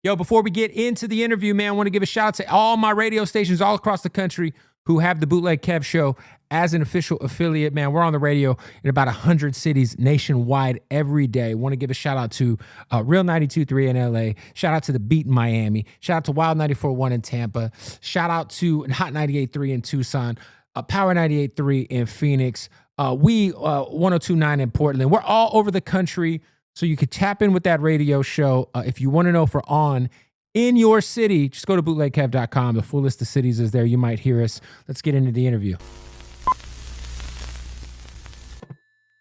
Yo, before we get into the interview, man, I want to give a shout out to all my radio stations all across the country who have the Bootleg Kev Show as an official affiliate. Man, we're on the radio in about 100 cities nationwide every day. Want to give a shout out to Real 92.3 in LA. Shout out to The Beat in Miami. Shout out to Wild 94.1 in Tampa. Shout out to Hot 98.3 in Tucson. Power 98.3 in Phoenix. We 102.9 in Portland. We're all over the country, so you can tap in with that radio show. If you want to know if we're on in your city, just go to bootlegkev.com. The full list of cities is there. You might hear us. Let's get into the interview.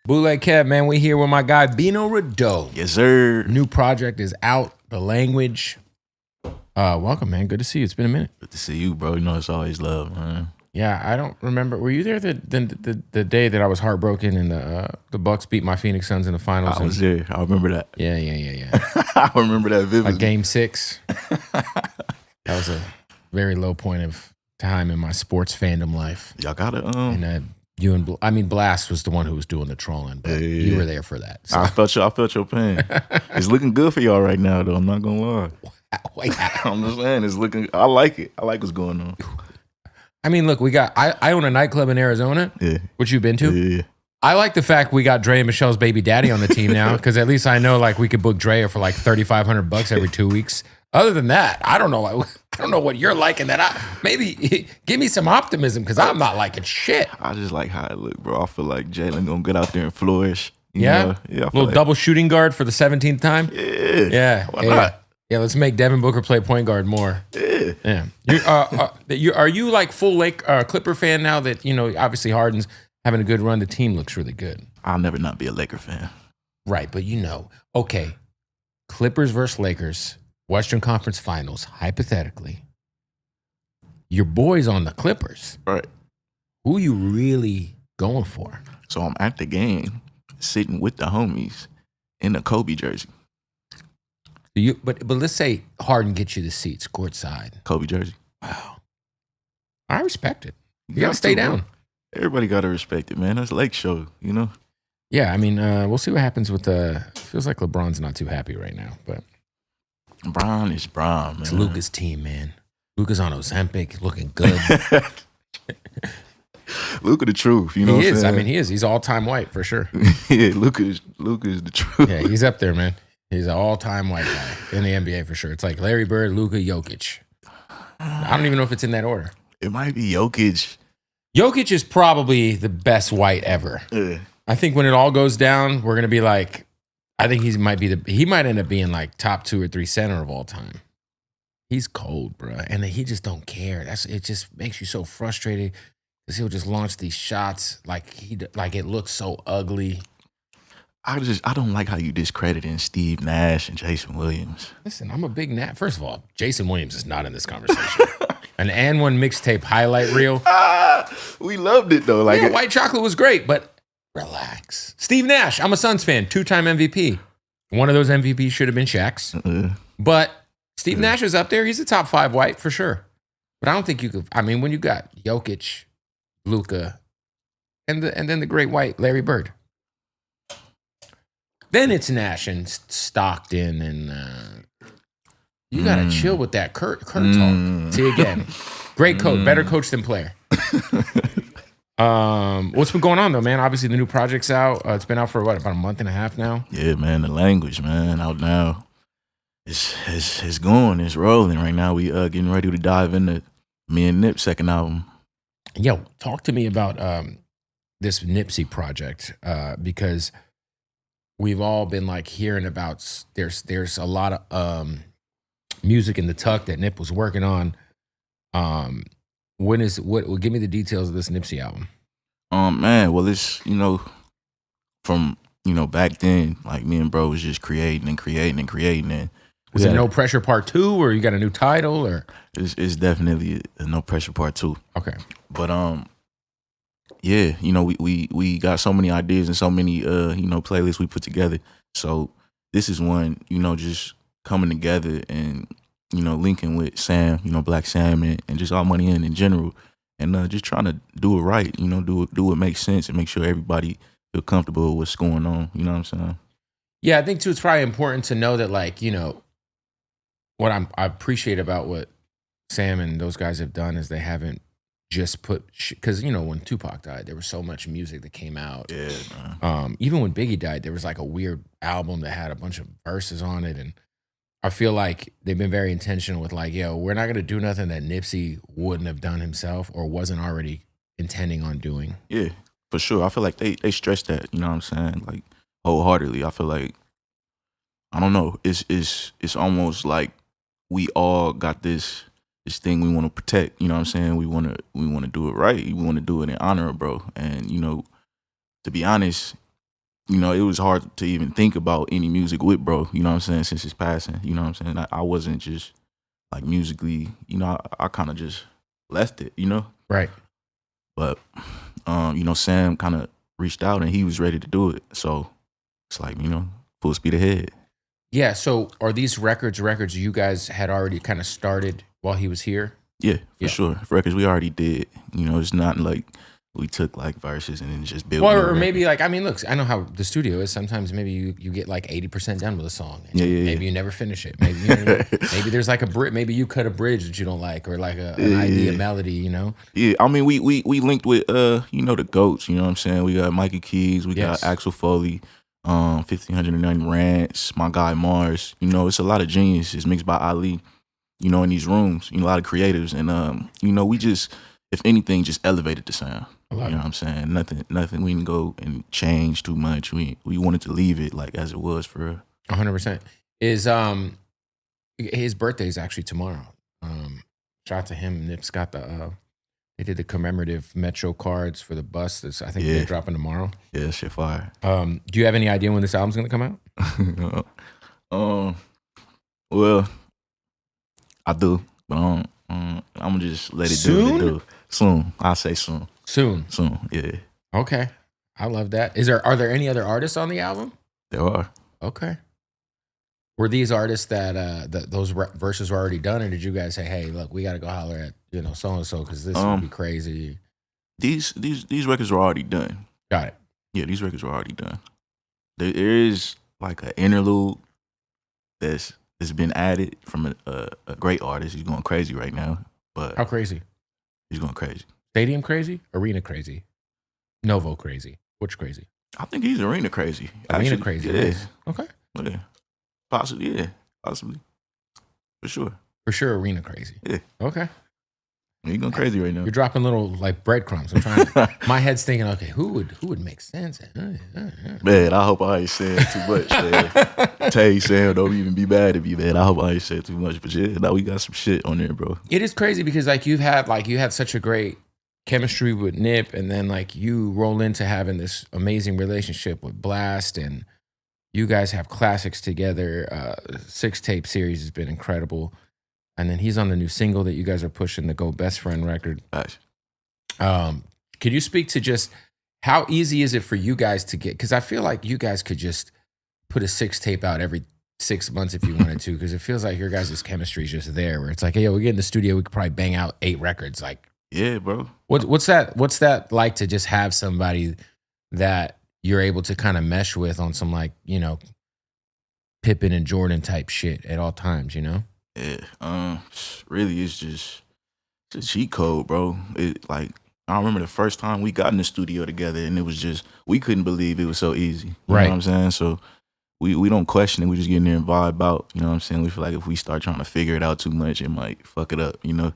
Bootleg Kev, man, we here with my guy Bino Rideaux. Yes, sir. New project is out, The Language. Welcome, man. Good to see you. It's been a minute. Good to see you, bro. You know it's always love, man. Yeah, I don't remember. Were you there the day that I was heartbroken and the Bucks beat my Phoenix Suns in the finals? I was there. I remember that. Yeah. I remember that vividly. Like Game 6. That was a very low point of time in my sports fandom life. Y'all got it. And you and Blxst was the one who was doing the trolling, but you were there for that. So. I felt your pain. It's looking good for y'all right now, though. I'm not gonna lie. I'm just saying, it's looking. I like it. I like what's going on. I mean, look, I own a nightclub in Arizona, which you've been to. Yeah. I like the fact we got Dre and Michelle's baby daddy on the team now, because at least I know like we could book Dre for like $3,500 every 2 weeks. Other than that, I don't know. I don't know what you're liking. Maybe give me some optimism, because I'm not liking shit. I just like how it look, bro. I feel like Jalen gonna get out there and flourish. Yeah, yeah. Little double shooting guard for the 17th time. Yeah. Why not? Yeah, let's make Devin Booker play point guard more. Yeah. Are you like full Clipper fan now that, obviously Harden's having a good run? The team looks really good. I'll never not be a Laker fan. Right, but okay, Clippers versus Lakers, Western Conference Finals, hypothetically. Your boy's on the Clippers. Right. Who you really going for? So I'm at the game, sitting with the homies in a Kobe jersey. But let's say Harden gets you the seats courtside. Kobe jersey. Wow. I respect it. You got to stay down. Bro. Everybody got to respect it, man. That's Lake Show, Yeah, I mean, we'll see what happens with feels like LeBron's not too happy right now, but. Bron is Bron, man. It's Luka's team, man. Luka's on Ozempic, looking good. Luka the truth, he is. I mean, he is. He's all-time white, for sure. Yeah, Luka is the truth. Yeah, he's up there, man. He's an all-time white guy in the NBA for sure. It's like Larry Bird, Luka, Jokic. I don't even know if it's in that order. It might be Jokic. Jokic is probably the best white ever. I think when it all goes down, we're gonna be like, I think he might end up being like top 2 or 3 center of all time. He's cold, bro, and he just don't care. It just makes you so frustrated because he'll just launch these shots like it looks so ugly. I don't like how you discrediting Steve Nash and Jason Williams. Listen, I'm a big Nash. First of all, Jason Williams is not in this conversation. An And One mixtape highlight reel. We loved it though. Like White Chocolate was great, but relax. Steve Nash, I'm a Suns fan, 2-time MVP. One of those MVPs should have been Shaq's. But Steve Nash is up there. He's a top 5 white for sure. But I don't think you could. I mean, when you got Jokic, Luka, and then the great white Larry Bird. Then it's Nash and Stockton, and you got to chill with that Kurt talk. See, again, great coach, better coach than player. What's been going on, though, man? Obviously, the new project's out. It's been out for, about a month and a half now? Yeah, man, The Language, man, out now. It's going. It's rolling right now. We getting ready to dive into me and Nip's second album. Yo, talk to me about this Nipsey project, because we've all been like hearing about there's a lot of music in the tuck that Nip was working on. Give me the details of this Nipsey album. Man, well, it's from back then, like me and bro was just creating and was it No Pressure Part 2, or you got a new title, or it's definitely a No Pressure Part 2. Okay. But yeah, we got so many ideas and so many playlists we put together. So this is one, just coming together and linking with Sam, Black Sam, and just All Money in general, and just trying to do it right, do what makes sense and make sure everybody feel comfortable with what's going on. You know what I'm saying? Yeah, I think too it's probably important to know that, like, what I appreciate about what Sam and those guys have done is they haven't just put, because, you know, when Tupac died, there was so much music that came out. Yeah, man. Even when Biggie died, there was like a weird album that had a bunch of verses on it. And I feel like they've been very intentional with like, yo, we're not going to do nothing that Nipsey wouldn't have done himself or wasn't already intending on doing. Yeah, for sure. I feel like they stress that, you know what I'm saying? Like wholeheartedly. I feel like, I don't know, it's almost like we all got this thing we want to protect, you know what I'm saying? We want to do it right. We want to do it in honor of bro. And, you know, to be honest, you know, it was hard to even think about any music with bro, you know what I'm saying, since his passing, you know what I'm saying? I wasn't just like musically, you know, I kind of just left it, you know? Right. But, you know, Sam kind of reached out and he was ready to do it. So it's like, you know, full speed ahead. Yeah. So are these records you guys had already kind of started while he was here? Yeah, for sure. Records we already did. You know, it's not like we took like verses and then just built. Well, or maybe like, I mean, look, I know how the studio is. Sometimes maybe you get like 80% done with a song. And maybe you never finish it. Maybe maybe there's like maybe you cut a bridge that you don't like, or like an idea melody, you know? Yeah, I mean, we linked with you know, the GOATs. You know what I'm saying? We got Mikey Keys, we got Axel Foley, 1590 Rants, my guy Mars. You know, it's a lot of geniuses mixed by Ali. You know, in these rooms, you know, a lot of creatives, and you know, we just, if anything, just elevated the sound. You know what I'm saying? Nothing. We didn't go and change too much. We wanted to leave it like as it was for real. 100%. Is his birthday is actually tomorrow. Shout out to him. Nips got they did the commemorative Metro cards for the bus. I think they're dropping tomorrow. Yeah, shit fire. Do you have any idea when this album's gonna come out? Well, I do, but I'm gonna just let it do what it do. Soon. I'll say soon. Soon, yeah. Okay. I love that. Are there any other artists on the album? There are. Okay. Were these artists that those verses were already done, or did you guys say, hey, look, we gotta go holler at, you know, so and so because this would be crazy? These records were already done. Got it. Yeah, these records were already done. There is like an interlude that's been added from a great artist. He's going crazy right now. But how crazy? He's going crazy. Stadium crazy? Arena crazy? Novo crazy? Which crazy? I think he's arena crazy. Arena crazy. Yeah. Okay. Yeah. Possibly. Yeah. Possibly. For sure. For sure, arena crazy. Yeah. Okay. He's going crazy right now. You're dropping little like breadcrumbs. I'm trying. My head's thinking, okay, who would make sense? Man, I hope I ain't saying too much, man. Tay, Sam, don't even be mad at me, man. I hope I ain't saying too much, but yeah, now we got some shit on there, bro. It is crazy because like you had such a great chemistry with Nip, and then like you roll into having this amazing relationship with Blxst, and you guys have classics together. Sixtape series has been incredible. And then he's on the new single that you guys are pushing, the Go Best Friend record. Nice. Could you speak to just how easy is it for you guys to get? Because I feel like you guys could just put a 6-tape out every 6 months if you wanted to, because it feels like your guys' chemistry is just there, where it's like, hey, we get in the studio, we could probably bang out 8 records. Like, yeah, bro. What's that like to just have somebody that you're able to kind of mesh with on some, like, you know, Pippen and Jordan type shit at all times, you know? Yeah, really, it's just a cheat code, bro. It like, I remember the first time we got in the studio together, and it was just, we couldn't believe it was so easy. You know what I'm saying? So we don't question it. We just get in there and vibe out. You know what I'm saying? We feel like if we start trying to figure it out too much, it might fuck it up. You know?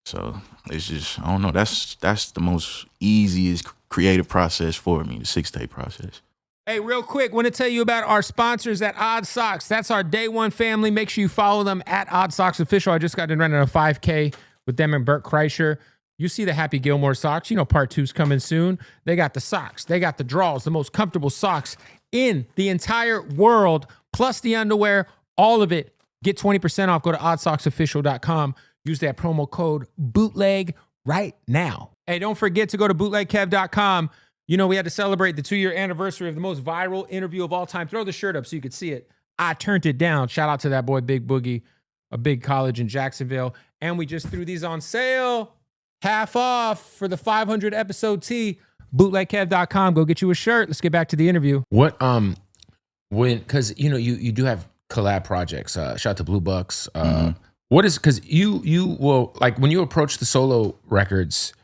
So it's just, I don't know. That's the most easiest creative process for me, the 6-tape process. Hey, real quick, want to tell you about our sponsors at Odd Socks. That's our day one family. Make sure you follow them at Odd Socks Official. I just got done running a 5K with them and Burt Kreischer. You see the Happy Gilmore socks. You know part 2's coming soon. They got the socks. They got the draws, the most comfortable socks in the entire world, plus the underwear, all of it. Get 20% off. Go to oddsocksofficial.com. Use that promo code BOOTLEG right now. Hey, don't forget to go to bootlegkev.com. You know, we had to celebrate the 2-year anniversary of the most viral interview of all time. Throw the shirt up so you could see it. I turned it down. Shout out to that boy, Big Boogie, a big college in Jacksonville. And we just threw these on sale, half off for the 500 episode tee. Bootlegkev.com. Go get you a shirt. Let's get back to the interview. Because, you know, you do have collab projects. Shout out to Blxst. What is, because you will, like, when you approach the solo records,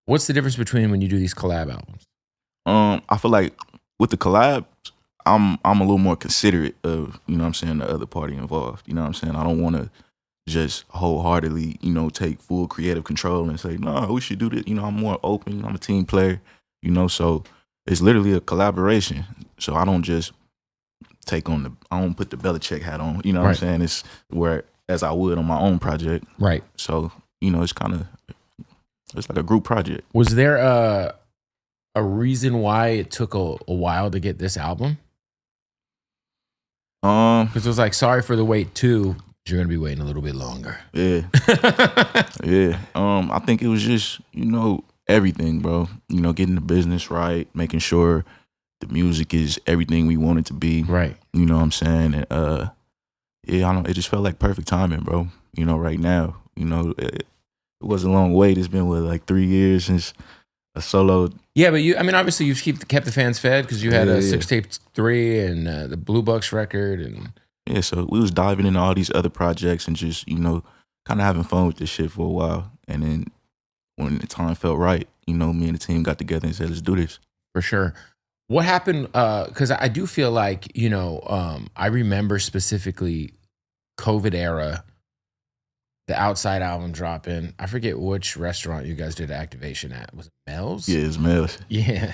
what's the difference between when you do these collab albums? I feel like with the collabs, I'm a little more considerate of, you know what I'm saying, the other party involved. You know what I'm saying? I don't want to just wholeheartedly, you know, take full creative control and say, no, we should do this. You know, I'm more open. I'm a team player, you know, so it's literally a collaboration. So I don't just I don't put the Belichick hat on, you know what I'm saying? It's where, as I would on my own project. Right. So, you know, it's like a group project. Was there a reason why it took a while to get this album? Because it was like, sorry for the wait too. You're gonna be waiting a little bit longer. Yeah. Yeah. I think it was just, you know, everything, bro. You know, getting the business right, making sure the music is everything we want it to be. Right. You know what I'm saying? And yeah, it just felt like perfect timing, bro. You know, right now. You know, it was a long wait. It's been like 3 years since a solo. Yeah, but obviously you've kept the fans fed because you had a Sixtape 3 and the Blxst record and. Yeah, so we was diving into all these other projects and just, you know, kind of having fun with this shit for a while. And then when the time felt right, you know, me and the team got together and said, let's do this. For sure. What happened, because I do feel like, you know, I remember specifically COVID era, the Outside album dropping. I forget which restaurant you guys did activation at. Was it Mel's? Yeah, it's Mel's. Yeah.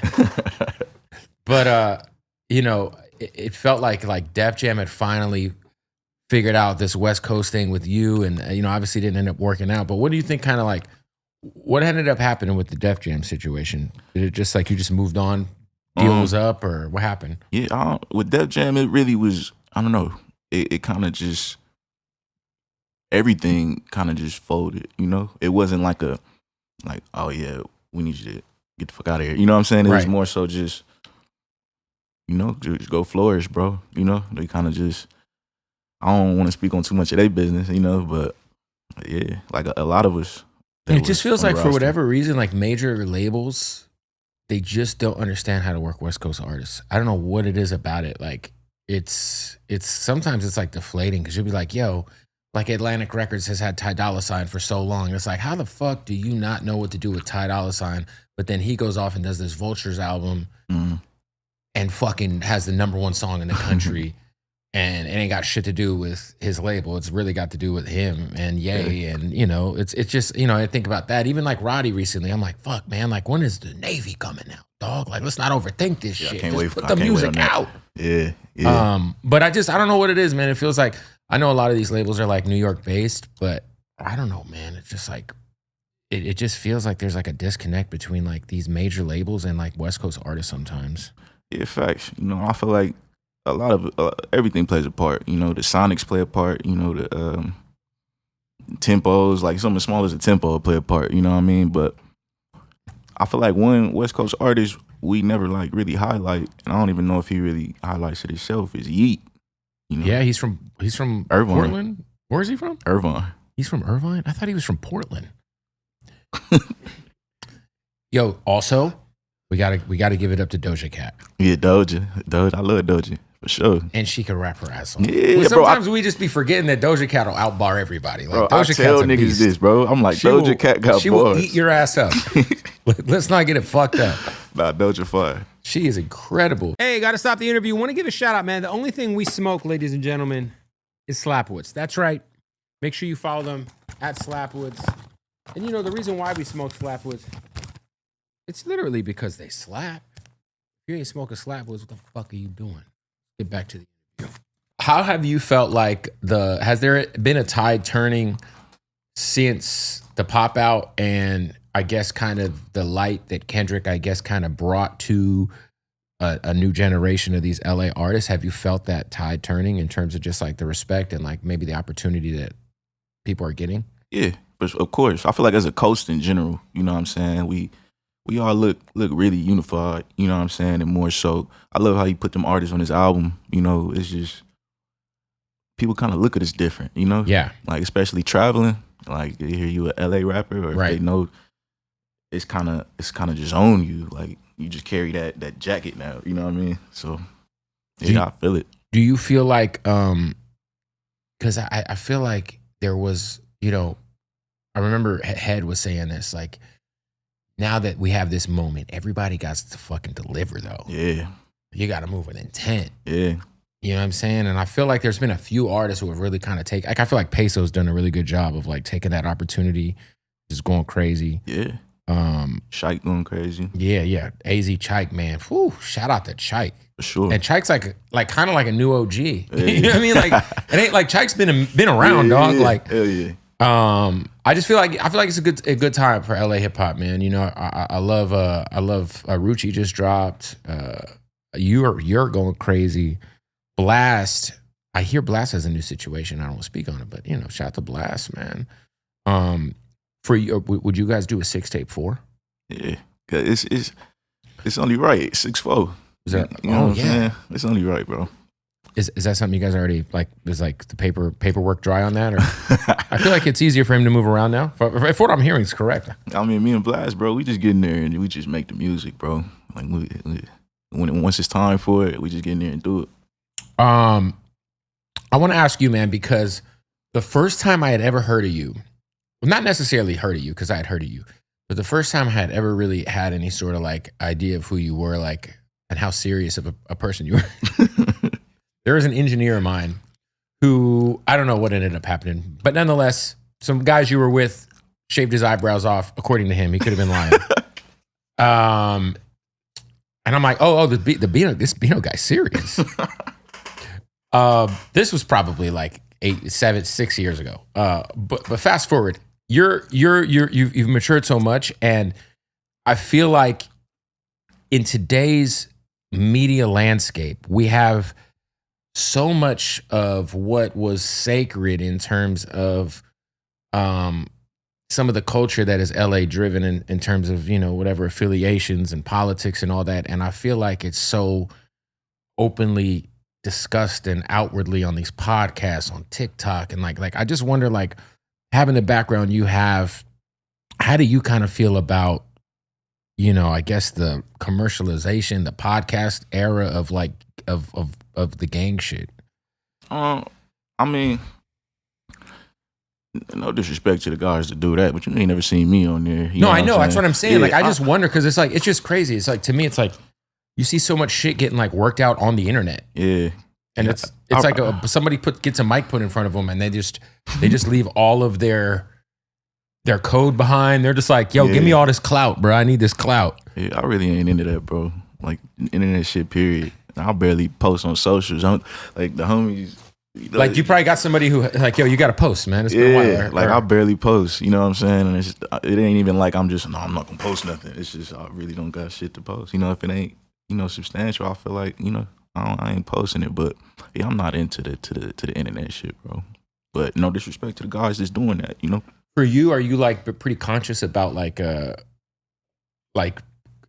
But, you know, it felt like Def Jam had finally figured out this West Coast thing with you, and you know, obviously didn't end up working out. But what do you think? Kind of like, what ended up happening with the Def Jam situation? Did it just like you just moved on, deal was up, or what happened? Yeah, with Def Jam, it really was. I don't know. It kind of just everything kind of just folded. You know, it wasn't like oh yeah, we need you to get the fuck out of here. You know what I'm saying? It was more so just. You know, just go flourish, bro. You know, they kind of just, I don't want to speak on too much of their business, you know, but yeah, like a lot of us. It just feels like for whatever reason, like major labels, they just don't understand how to work West Coast artists. I don't know what it is about it. Like it's sometimes it's like deflating because you'll be like, yo, like Atlantic Records has had Ty Dolla $ign for so long. It's like, how the fuck do you not know what to do with Ty Dolla $ign? But then he goes off and does this Vultures album. And fucking has the #1 song in the country, and it ain't got shit to do with his label. It's really got to do with him and Ye, and you know, it's just, you know, I think about that. Even like Roddy recently, I'm like, fuck, man, like when is the Navy coming out, dog? Like, let's not overthink this shit. I can't wait. Put the music out. Yeah. But I don't know what it is, man. It feels like I know a lot of these labels are like New York based, but I don't know, man. It's just like it just feels like there's like a disconnect between like these major labels and like West Coast artists sometimes. Yeah, facts. You know, I feel like a lot of everything plays a part. You know, the sonics play a part. You know, the tempos, like something as small as a tempo play a part. You know what I mean? But I feel like one West Coast artist we never like really highlight, and I don't even know if he really highlights it himself, is Yeet. You know? Yeah, he's from Irvine. Portland. Where is he from? Irvine. He's from Irvine? I thought he was from Portland. Yo, also, we gotta give it up to Doja Cat. Yeah, Doja. I love Doja for sure. And she can rap her ass off. Yeah, sometimes we just be forgetting that Doja Cat will outbar everybody. Like, bro, Doja I tell niggas beast. This, bro. I'm like, Doja Cat got she bars. Will eat your ass up. Let's not get it fucked up. Nah, Doja fire. She is incredible. Hey, gotta stop the interview. Want to give a shout out, man. The only thing we smoke, ladies and gentlemen, is Slapwoods. That's right. Make sure you follow them at Slapwoods. And you know the reason why we smoke Slapwoods, it's literally because they slap. If you ain't smoking Slapwoods, what the fuck are you doing? Get back to the interview. How have you felt like has there been a tide turning since the pop out and I guess kind of the light that Kendrick, I guess, kind of brought to a new generation of these LA artists? Have you felt that tide turning in terms of just like the respect and like maybe the opportunity that people are getting? Yeah, but of course. I feel like as a coast in general, you know what I'm saying? We all look really unified, you know what I'm saying? And more so, I love how he put them artists on his album. You know, it's just, people kind of look at us different, you know? Yeah. Like, especially traveling, like they hear you a LA rapper, or if they know it's kind of just on you. Like, you just carry that jacket now, you know what I mean? So, yeah, I feel it. Do you feel like because I feel like there was, you know, I remember Head was saying this, like, now that we have this moment, everybody got to fucking deliver though. Yeah. You got to move with intent. Yeah. You know what I'm saying? And I feel like there's been a few artists who have really kind of like I feel like Peso's done a really good job of like taking that opportunity, just going crazy. Yeah. Chike going crazy. Yeah. AZ Chike, man. Whew, shout out to Chike. For sure. And Chike's like kind of like a new OG. Yeah. You know what I mean? Like it ain't like Chike's been around, dog. Like hell yeah. I just feel like it's a good time for LA hip hop, man. You know, I love Rucci just dropped. You're going crazy. Blxst, I hear Blxst has a new situation. I don't want to speak on it, but you know, shout out to Blxst, man. For you, would you guys do a Sixtape 4? Yeah, cause it's only right. 6'4". Is that? You know what I'm saying? It's only right, bro. Is that something you guys already like? Is like the paperwork dry on that? Or I feel like it's easier for him to move around now. If what I'm hearing is correct. I mean, me and Blxst, bro, we just get in there and we just make the music, bro. Like once it's time for it, we just get in there and do it. I want to ask you, man, because the first time I had ever heard of you, well, not necessarily heard of you because I had heard of you, but the first time I had ever really had any sort of like idea of who you were, like, and how serious of a person you were. There was an engineer of mine who, I don't know what ended up happening, but nonetheless, some guys you were with shaved his eyebrows off. According to him, he could have been lying. And I'm like, the Bino, this Bino guy's serious. This was probably like 6 years ago. But fast forward, you've matured so much, and I feel like in today's media landscape, we have so much of what was sacred in terms of some of the culture that is LA driven in terms of, you know, whatever affiliations and politics and all that. And I feel like it's so openly discussed and outwardly on these podcasts, on TikTok. And like, I just wonder, like, having the background you have, how do you kind of feel about, you know, I guess the commercialization, the podcast era of like, of the gang shit? I mean, no disrespect to the guys that do that, but you ain't never seen me on there. No, I know. That's what I'm saying. Yeah, like, I just wonder, because it's like, it's just crazy. It's like, to me, it's like, you see so much shit getting like worked out on the internet. Yeah. And it's like somebody gets a mic put in front of them, and they just leave all of their code behind. They're just like, yo, give me all this clout, bro. I need this clout. Yeah, I really ain't into that, bro. Like, internet shit, period. I barely post on socials. Like, the homies. Like, you probably got somebody who, like, yo, you got to post, man. It's been a while. Like, I barely post, you know what I'm saying? And it ain't even like I'm not going to post nothing. It's just, I really don't got shit to post. You know, if it ain't, you know, substantial, I feel like, you know, I ain't posting it. But, yeah, I'm not into the internet shit, bro. But no disrespect to the guys that's doing that, you know? For you, are you, like, pretty conscious about, like,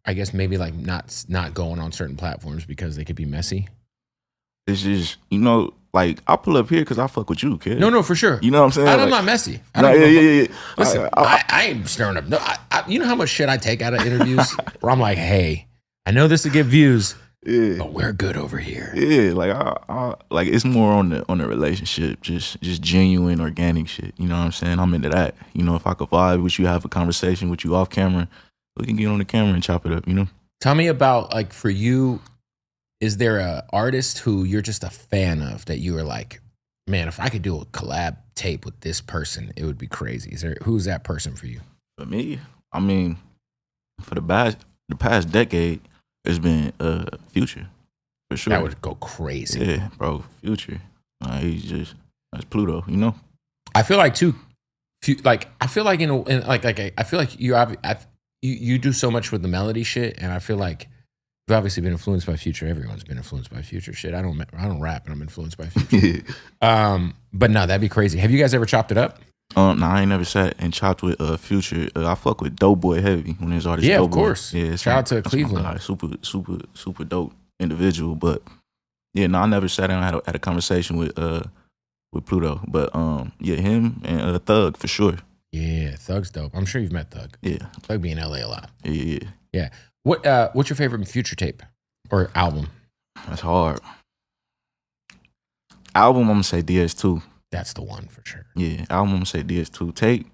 I guess maybe, like, not going on certain platforms because they could be messy? It's just, you know, like, I pull up here because I fuck with you, kid. No, for sure. You know what I'm saying? I'm not messy. Yeah. Listen, I ain't stirring up. No, you know how much shit I take out of interviews where I'm like, hey, I know this will get views, but we're good over here. Yeah, like I like, it's more on the relationship, just genuine, organic shit. You know what I'm saying? I'm into that. You know, if I could vibe with you, have a conversation with you off camera, we can get on the camera and chop it up. You know? Tell me about, like, for you. Is there a artist who you're just a fan of that you were like, man, if I could do a collab tape with this person, it would be crazy? Who's that person for you? For me, I mean, for the past decade, it's been Future, for sure. That would go crazy. Yeah, bro, Future. That's Pluto, you know? I feel like too, like, I feel like I feel like you do so much with the melody shit, and I feel like you've obviously been influenced by Future. Everyone's been influenced by Future shit. I don't rap, and I'm influenced by Future. But no, that'd be crazy. Have you guys ever chopped it up? No, I ain't never sat and chopped with Future. I fuck with Doughboy heavy when there's artists. Yeah, Doughboy. Of course. Yeah, shout out to Cleveland. Super dope individual. But yeah, no, I never sat down and had a conversation with Pluto. But yeah, him and Thug for sure. Yeah, Thug's dope. I'm sure you've met Thug. Yeah, Thug be in LA a lot. Yeah. What's your favorite Future tape or album? That's hard. Album, I'm gonna say DS2. That's the one for sure. Yeah, album I'm gonna say DS2. Tape.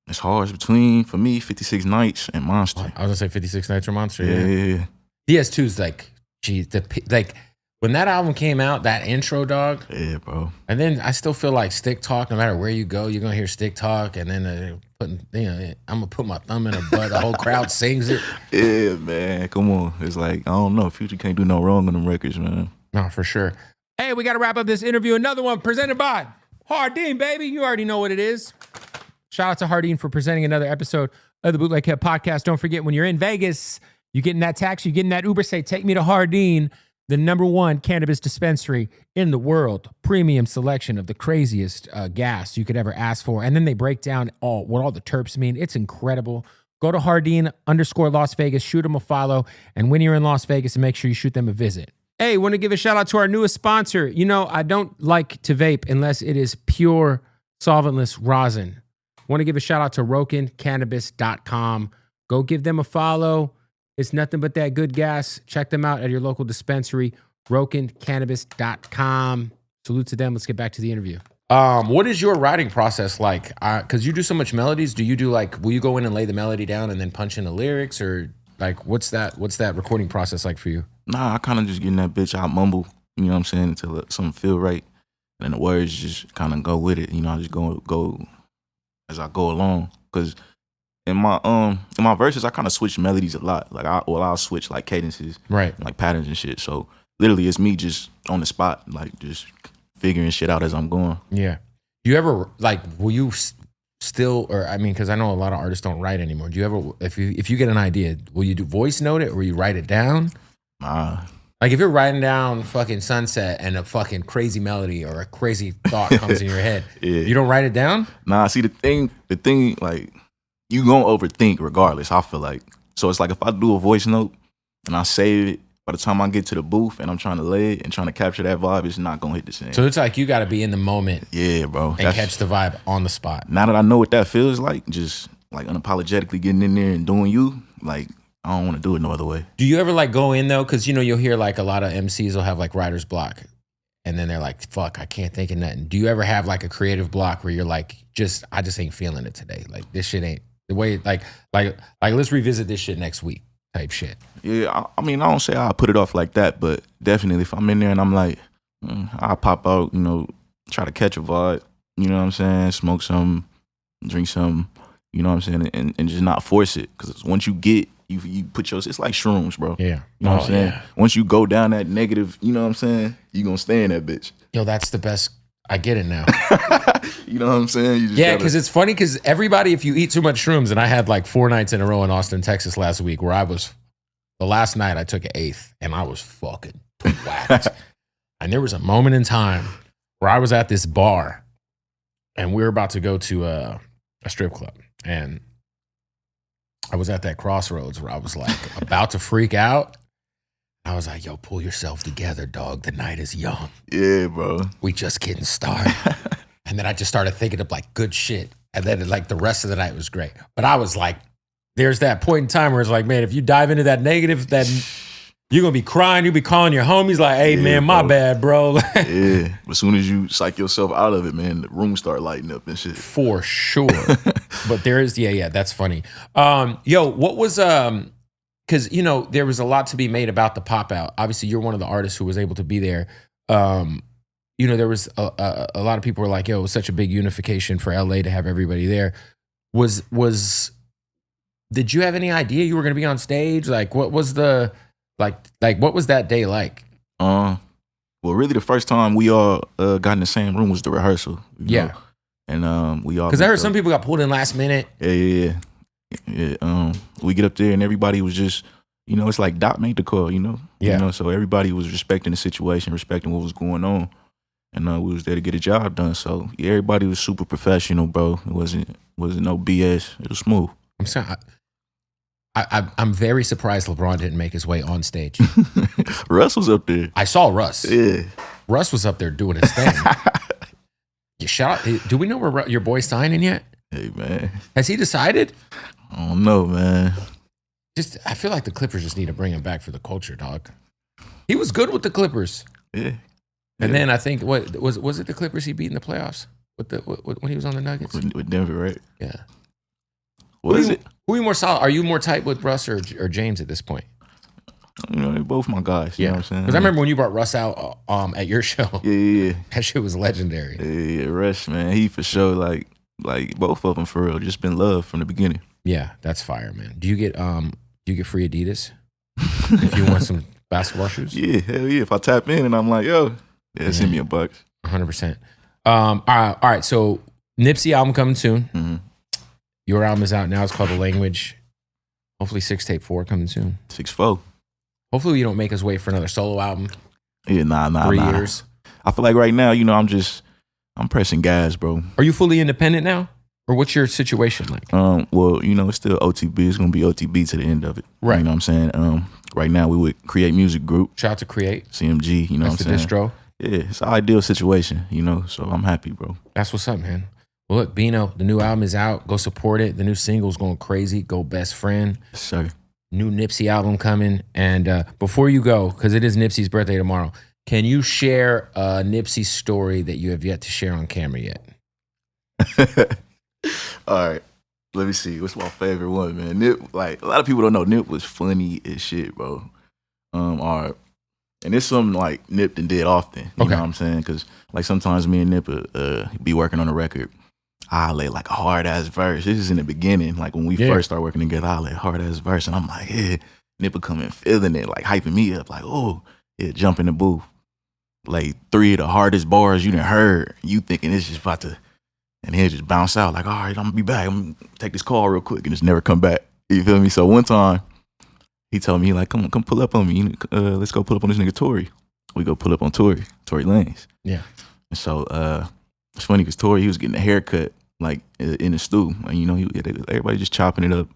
It's hard. It's between, for me, 56 Nights and Monster. I was gonna say 56 Nights or Monster. Yeah. DS2's like, geez, like when that album came out, that intro, dog. Yeah, bro. And then I still feel like Stick Talk. No matter where you go, you're gonna hear Stick Talk, and then I'm gonna put my thumb in her butt. The whole crowd sings it. Yeah, man. Come on. It's like, I don't know. Future can't do no wrong on them records, man. No, for sure. Hey, we got to wrap up this interview. Another one presented by Hardin, baby. You already know what it is. Shout out to Hardin for presenting another episode of the Bootleg Hip Podcast. Don't forget, when you're in Vegas, you get in that taxi, you get in that Uber, say, take me to Hardin, the #1 cannabis dispensary in the world. Premium selection of the craziest gas you could ever ask for. And then they break down what all the terps mean. It's incredible. Go to Hardin_Las Vegas, shoot them a follow. And when you're in Las Vegas, make sure you shoot them a visit. Hey, want to give a shout out to our newest sponsor. You know, I don't like to vape unless it is pure solventless rosin. Want to give a shout out to RokinCannabis.com. Go give them a follow. It's nothing but that good gas. Check them out at your local dispensary, RokinCannabis.com. Salute to them. Let's get back to the interview. What is your writing process like? Because you do so much melodies. Do you do will you go in and lay the melody down and then punch in the lyrics, or like what's that recording process like for you? Nah, I kind of just get in that bitch. I mumble, you know what I'm saying, until something feel right, and then the words just kind of go with it. You know, I just go as I go along. Cause in my verses, I kind of switch melodies a lot. Like I'll switch like cadences, right, like patterns and shit. So literally, it's me just on the spot, like just figuring shit out as I'm going. Yeah. You ever will you still, or I mean, because I know a lot of artists don't write anymore. Do you ever, if you get an idea, will you do voice note it or you write it down? Nah. Like if you're writing down fucking Sunset and a fucking crazy melody or a crazy thought comes in your head, you don't write it down? Nah, see the thing, like you gonna overthink regardless, I feel like. So it's like if I do a voice note and I save it, by the time I get to the booth and I'm trying to lay it and trying to capture that vibe, it's not gonna hit the same. So it's like you gotta be in the moment. Yeah, bro. And catch the vibe on the spot. Now that I know what that feels like, just like unapologetically getting in there and doing you, like I don't want to do it no other way. Do you ever go in though? Because you'll hear a lot of MCs will have writer's block, and then they're like, "Fuck, I can't think of nothing." Do you ever have a creative block where you're like, I just ain't feeling it today. Like this shit ain't the way. Like let's revisit this shit next week type shit. Yeah, I mean, I don't say I put it off like that, but definitely if I'm in there and I'm like, I'll pop out, try to catch a vibe. You know what I'm saying? Smoke some, drink some. You know what I'm saying? And just not force it, because once you get. You put it's like shrooms, bro. Yeah. You know what I'm saying? Yeah. Once you go down that negative, you know what I'm saying? You gonna stay in that bitch. Yo, that's the best. I get it now. You know what I'm saying? You just because it's funny because everybody, if you eat too much shrooms, and I had 4 nights in a row in Austin, Texas last week where the last night I took an 8th and I was fucking whacked. And there was a moment in time where I was at this bar and we were about to go to a strip club, and I was at that crossroads where I was about to freak out. I was like, yo, pull yourself together, dog. The night is young. Yeah, bro. We just getting started. And then I just started thinking of good shit. And then the rest of the night was great. But I was there's that point in time where it's man, if you dive into that negative, then you're going to be crying. You'll be calling your homies hey, man, my bad, bro. Yeah. As soon as you psych yourself out of it, man, the room start lighting up and shit. For sure. But there is, that's funny. Yo, what was, because, there was a lot to be made about the pop out. Obviously, you're one of the artists who was able to be there. There was a lot of people were like, yo, it was such a big unification for LA to have everybody there. Did you have any idea you were going to be on stage? What was the... what was that day like? Well, really, the first time we all got in the same room was the rehearsal. You know? And we all, because I heard some people got pulled in last minute. Yeah. We get up there and everybody was just, it's like Dot made the call. So everybody was respecting the situation, respecting what was going on, and we was there to get a job done. So yeah, everybody was super professional, bro. It wasn't no BS. It was smooth. I'm sorry. I'm very surprised LeBron didn't make his way on stage. Russ was up there. I saw Russ. Yeah. Russ was up there doing his thing. Do we know where your boy's signing yet? Hey, man. Has he decided? I don't know, man. I feel like the Clippers just need to bring him back for the culture, dog. He was good with the Clippers. Yeah. And then I think what was it the Clippers he beat in the playoffs with the when he was on the Nuggets with Denver, right? Yeah. What is it? Who are you more solid? Are you more tight with Russ or James at this point? You know, they're both my guys. You know what I'm saying? Because I remember when you brought Russ out at your show. Yeah. That shit was legendary. Yeah, Russ, man, he for sure like both of them for real. Just been love from the beginning. Yeah, that's fire, man. Do you get free Adidas if you want some basketball shoes? Yeah, hell yeah. If I tap in and I'm like, yo, send me $1. 100%. All right. So Nipsey album coming soon. Mm-hmm. Your album is out now. It's called The Language. Hopefully Sixtape 4 coming soon. 6'4". Hopefully you don't make us wait for another solo album. Yeah, nah. 3 years. I feel like right now, you know, I'm pressing gas, bro. Are you fully independent now? Or what's your situation like? Well, you know, it's still OTB. It's gonna be OTB to the end of it. Right. You know what I'm saying? Right now we would Create Music Group. Shout out to Create. CMG, you know That's what I'm saying? distro. Yeah, it's an ideal situation, you know, so I'm happy, bro. That's what's up, man. Well, look, Bino, the new album is out. Go support it. The new single's going crazy. Go Best Friend. Yes, sir. New Nipsey album coming. And before you go, because it is Nipsey's birthday tomorrow, can you share a Nipsey story that you have yet to share on camera yet? All right. Let me see. What's my favorite one, man? Nip, like, a lot of people don't know Nip was funny as shit, bro. All right. And it's something like Nip did often. You know what I'm saying? Because like sometimes me and Nip be working on a record. I lay like a hard ass verse. This is in the beginning. Like when we first start working together, I lay a hard ass verse. And I'm like, yeah, Nip would come in feeling it, like hyping me up. Like, oh, yeah, jump in the booth. Like 3 of the hardest bars you done heard. You thinking it's just about to, and he'll just bounce out like, all right, I'm gonna be back. I'm gonna take this call real quick and just never come back. You feel me? So one time, he told me, like, come pull up on me. Let's go pull up on this nigga Tory. We go pull up on Tory Lanez. Yeah. And so it's funny because Tory, he was getting a haircut like in the stew. And you know, everybody just chopping it up.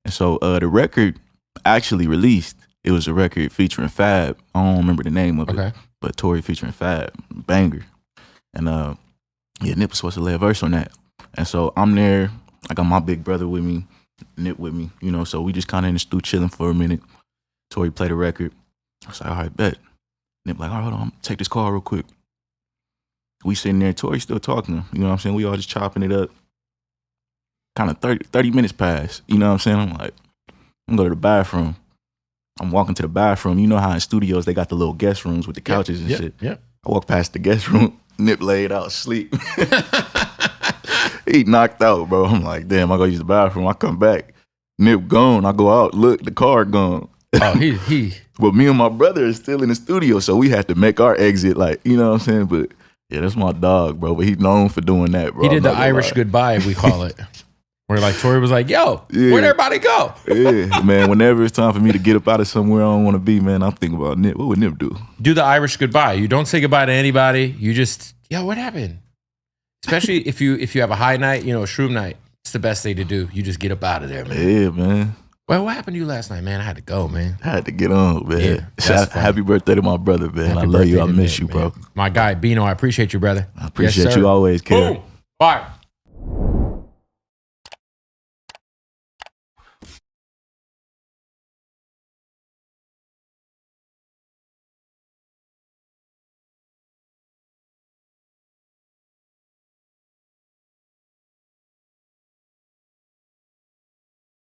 And so the record actually released. It was a record featuring Fab. I don't remember the name of it, but Tory featuring Fab, banger. And yeah, Nip was supposed to lay a verse on that. And so I'm there. I got my big brother with me, Nip with me, you know, so we just kind of in the stew chilling for a minute. Tory played the record. I was like, all right, bet. Nip like, all right, hold on, I'm take this call real quick. We sitting there, Tory still talking, you know what I'm saying? We all just chopping it up. Kind of 30 minutes pass, you know what I'm saying? I'm like, I'm going to go to the bathroom. I'm walking to the bathroom. You know how in studios they got the little guest rooms with the couches and shit. Yeah. I walk past the guest room, Nip laid out asleep. He knocked out, bro. I'm like, damn, I go use the bathroom. I come back, Nip gone. I go out, look, the car gone. Oh, he. But me and my brother is still in the studio, so we had to make our exit, like, you know what I'm saying? But yeah, that's my dog, bro. But he's known for doing that, bro. He did the Irish goodbye, we call it. Where like Tory was like, yo, where'd everybody go? Yeah, man, whenever it's time for me to get up out of somewhere I don't want to be, man, I'm thinking about Nip. What would Nip do? Do the Irish goodbye. You don't say goodbye to anybody. You just, yo, what happened? Especially if you have a high night, you know, a shroom night. It's the best thing to do. You just get up out of there, man. Yeah, man. Well, what happened to you last night, man? I had to go, man. I had to get on, man. Yeah, happy birthday to my brother, man. I love you. I miss you, bro. My guy, Bino, I appreciate you, brother. I appreciate you always, Karen. Boom. All right.